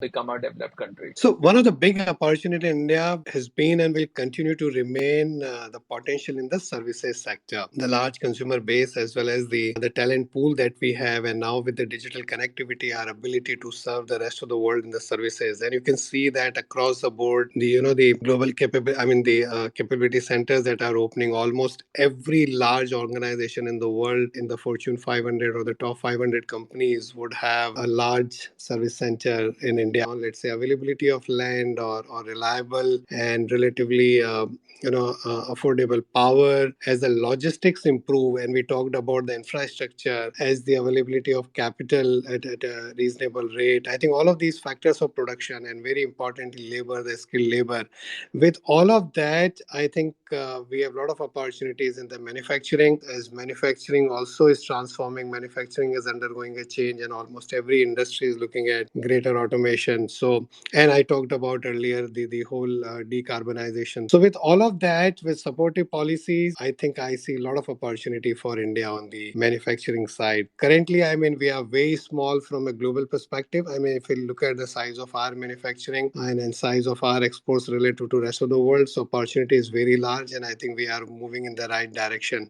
become a developed country. So one of the big opportunity in India has been and will continue to remain the potential in the services sector. The large consumer base as well as the talent pool that we have, and now with the digital connectivity, our ability to serve the rest of the world in the services. And you can see that across the board, the global capability centers that are opening. Almost every large organization in the world in the Fortune 500 or the top 500 companies would have a large service center in India. Let's say availability of land or reliable and relatively affordable power. As the logistics improve, and we talked about the infrastructure, as the availability of capital at a reasonable rate, I think all of these factors of production, and very importantly labor, the skilled labor, with all of that, I think we have a lot of opportunities in the manufacturing. As manufacturing also is transforming, manufacturing is undergoing a change, and almost every industry is looking at greater automation. So, and I talked about earlier the whole decarbonization. So with all of that, with supportive policies, I think I see a lot of opportunity for India on the manufacturing side. Currently, I mean, we are very small from a global perspective. I mean, if you look at the size of our manufacturing and size of our exports relative to rest of the world, so opportunity is very large, and I think we are moving in the right direction.